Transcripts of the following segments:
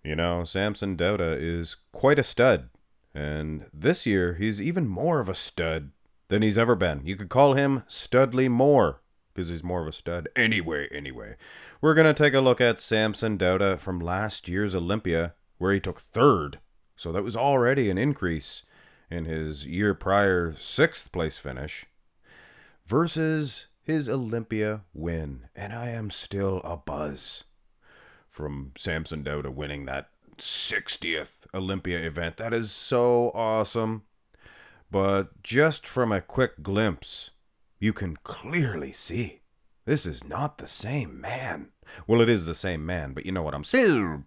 You know, Samson Dauda is quite a stud. And this year, he's even more of a stud than he's ever been. You could call him Studley Moore, because he's more of a stud. Anyway, we're going to take a look at Samson Dauda from last year's Olympia, where he took third. So that was already an increase in his year prior sixth place finish, versus his Olympia win. And I am still a buzz from Samson Dauda winning that 60th Olympia event. That is so awesome. But just from a quick glimpse, you can clearly see this is not the same man. Well, it is the same man, but you know what I'm saying?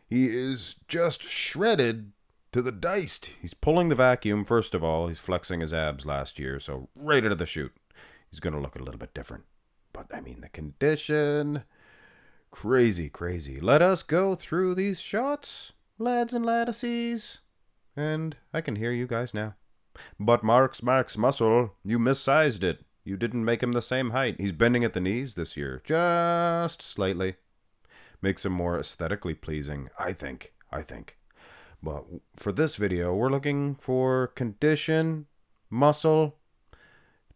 He is just shredded to the diced. He's pulling the vacuum, first of all. He's flexing his abs last year, so right out of the chute, he's going to look a little bit different. But, I mean, the condition... Crazy. Let us go through these shots, lads and laddies. And I can hear you guys now. But Mark's muscle, you missized it. You didn't make him the same height. He's bending at the knees this year, just slightly. Makes him more aesthetically pleasing, I think. But for this video, we're looking for condition, muscle.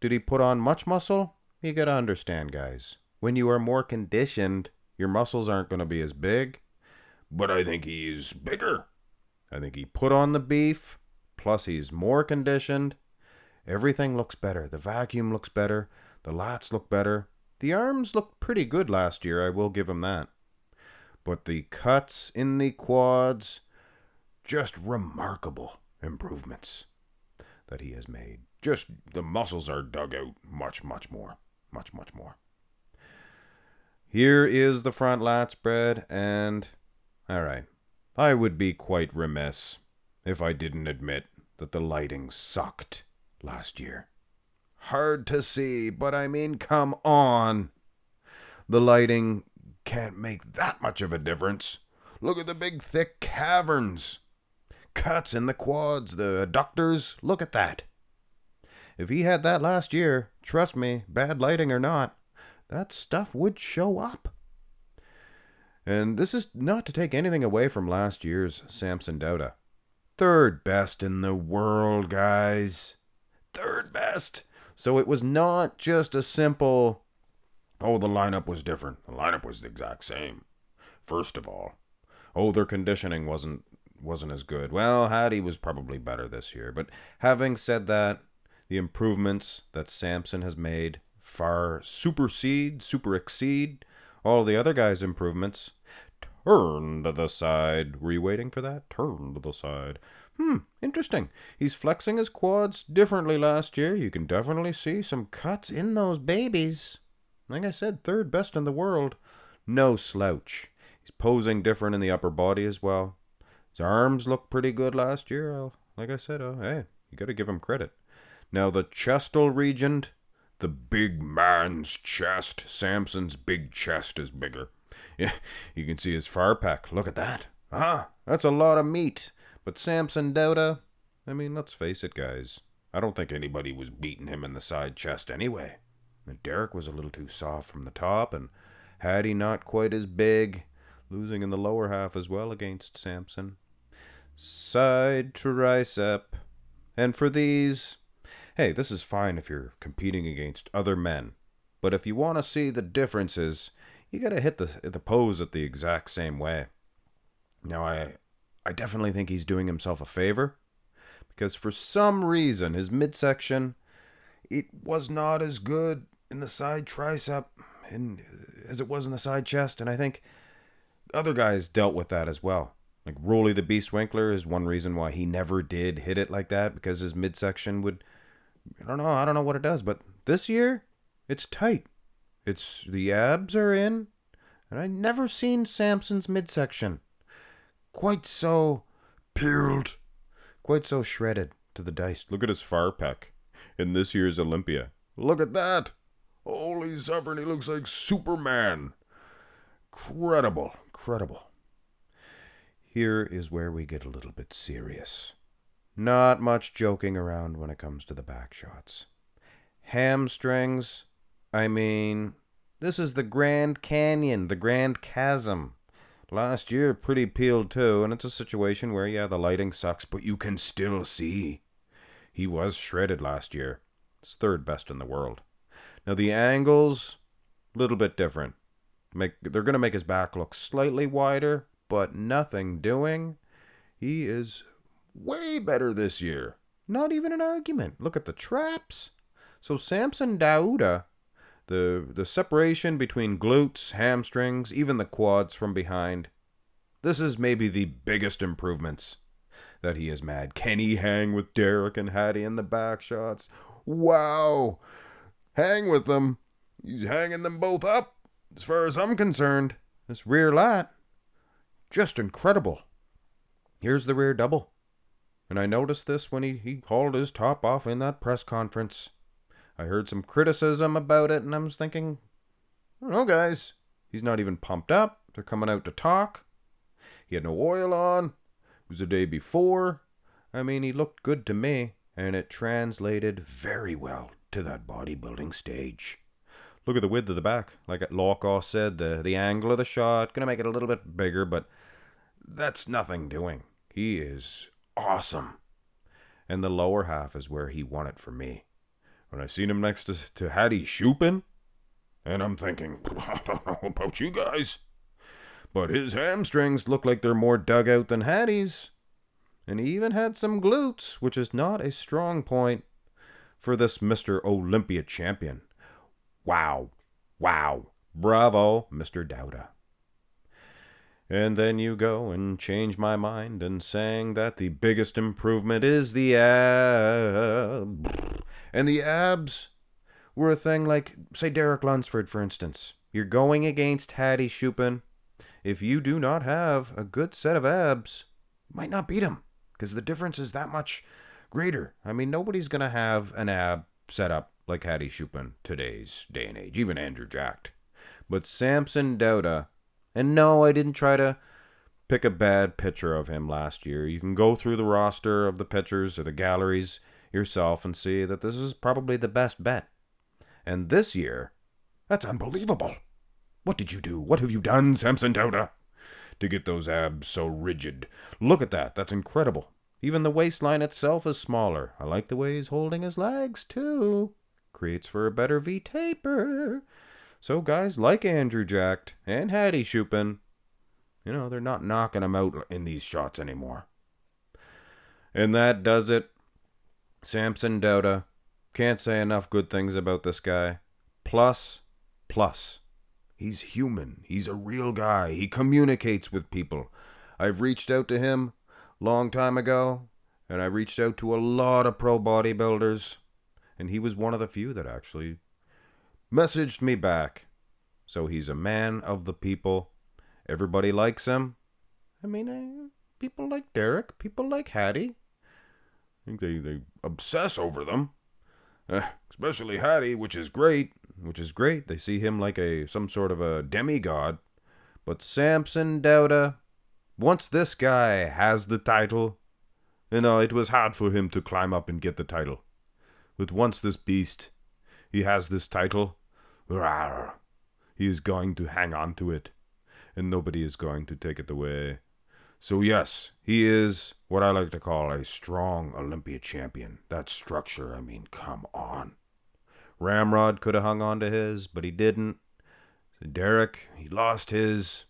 Did he put on much muscle? You gotta understand, guys. When you are more conditioned, your muscles aren't going to be as big, but I think he's bigger. I think he put on the beef, plus he's more conditioned. Everything looks better. The vacuum looks better. The lats look better. The arms looked pretty good last year, I will give him that. But the cuts in the quads, just remarkable improvements that he has made. Just the muscles are dug out much more. Much more. Here is the front lat spread, and alright, I would be quite remiss if I didn't admit that the lighting sucked last year. Hard to see, but I mean, come on. The lighting can't make that much of a difference. Look at the big thick caverns. Cuts in the quads, the adductors, look at that. If he had that last year, trust me, bad lighting or not, that stuff would show up. And this is not to take anything away from last year's Samson Dauda. Third best in the world, guys. Third best. So it was not just a simple, oh, the lineup was different. The lineup was the exact same. First of all, oh, their conditioning wasn't as good. Well, Hattie was probably better this year. But having said that, the improvements that Samson has made far super exceed all the other guys' improvements. Turn to the side. Were you waiting for that? Turn to the side. Interesting. He's flexing his quads differently last year. You can definitely see some cuts in those babies. Like I said, third best in the world. No slouch. He's posing different in the upper body as well. His arms look pretty good last year. Like I said, hey, you gotta give him credit. Now the chestal region, the big man's chest. Samson's big chest is bigger. Yeah, you can see his far pack. Look at that. That's a lot of meat. But Samson Dauda, I mean, let's face it, guys. I don't think anybody was beating him in the side chest anyway. And Derek was a little too soft from the top, and Hattie not quite as big, losing in the lower half as well against Samson. Side tricep. And for these... Hey, this is fine if you're competing against other men. But if you want to see the differences, you got to hit the pose at the exact same way. Now, I definitely think he's doing himself a favor, because for some reason, his midsection, it was not as good in the side tricep as it was in the side chest, and I think other guys dealt with that as well. Like Rolly the Beast Winkler is one reason why he never did hit it like that, because his midsection would... I don't know what it does, but this year, it's tight. The abs are in, and I never seen Samson's midsection quite so peeled, quite so shredded to the dice. Look at his far pec in this year's Olympia. Look at that. Holy suffering, he looks like Superman. Incredible. Here is where we get a little bit serious. Not much joking around when it comes to the back shots. Hamstrings, I mean, this is the Grand Canyon, the Grand Chasm. last year pretty peeled too, and it's a situation where, yeah, the lighting sucks, but you can still see. He was shredded last year. It's third best in the world. Now the angles, a little bit different. They're going to make his back look slightly wider, but nothing doing. He is way better this year. Not even an argument. Look at the traps. So Samson Dauda, the separation between glutes, hamstrings, even the quads from behind. This is maybe the biggest improvements that he has made. Can he hang with Derek and Hattie in the back shots? Wow. Hang with them. He's hanging them both up. As far as I'm concerned, this rear lat, just incredible. Here's the rear double. And I noticed this when he hauled his top off in that press conference. I heard some criticism about it, and I was thinking, I don't know, guys. He's not even pumped up. They're coming out to talk. He had no oil on. It was the day before. I mean, he looked good to me, and it translated very well to that bodybuilding stage. Look at the width of the back. Like Lawkaw said, the angle of the shot, gonna make it a little bit bigger, but that's nothing doing. He is awesome. And the lower half is where he won it for me. When I seen him next to Hattie Shupin, and I'm thinking, I don't know about you guys, but his hamstrings look like they're more dug out than Hattie's. And he even had some glutes, which is not a strong point for this Mr. Olympia champion. Wow. Wow. Bravo, Mr. Dauda. And then you go and change my mind and saying that the biggest improvement is the abs. And the abs were a thing like, say, Derek Lunsford, for instance. You're going against Hattie Shupin. If you do not have a good set of abs, you might not beat him, because the difference is that much greater. I mean, nobody's going to have an ab set up like Hattie Shupin today's day and age, even Andrew Jacked. But Samson Dauda, and no, I didn't try to pick a bad picture of him last year. You can go through the roster of the pictures or the galleries yourself and see that this is probably the best bet. And this year, that's unbelievable. What did you do? What have you done, Samson Dauda, to get those abs so rigid? Look at that. That's incredible. Even the waistline itself is smaller. I like the way he's holding his legs, too. Creates for a better V-taper. So guys like Andrew Jacked and Hattie Shupin, they're not knocking him out in these shots anymore. And that does it. Samson Dauda. Can't say enough good things about this guy. Plus. He's human. He's a real guy. He communicates with people. I've reached out to him long time ago, and I reached out to a lot of pro bodybuilders, and he was one of the few that actually messaged me back. So he's a man of the people. Everybody likes him. I mean, people like Derek, people like Hattie. I think they obsess over them. Especially Hattie, which is great. They see him like some sort of a demigod. But Samson Dauda, once this guy has the title, it was hard for him to climb up and get the title. But once this beast, he has this title, he is going to hang on to it, and nobody is going to take it away. So yes, he is what I like to call a strong Olympia champion. That structure, I mean, come on. Ramrod could have hung on to his, but he didn't. So Derek, he lost his.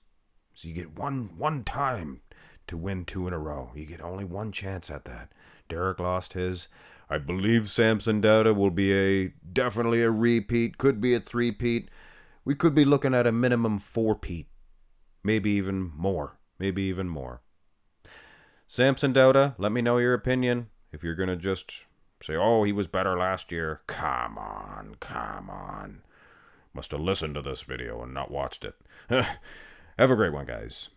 So you get one time to win 2 in a row. You get only one chance at that. Derek lost his. I believe Samson Dauda will be definitely a repeat. Could be a 3-peat. We could be looking at a minimum 4-peat. Maybe even more. Samson Dauda, let me know your opinion. If you're going to just say, oh, he was better last year. Come on. Must have listened to this video and not watched it. Have a great one, guys.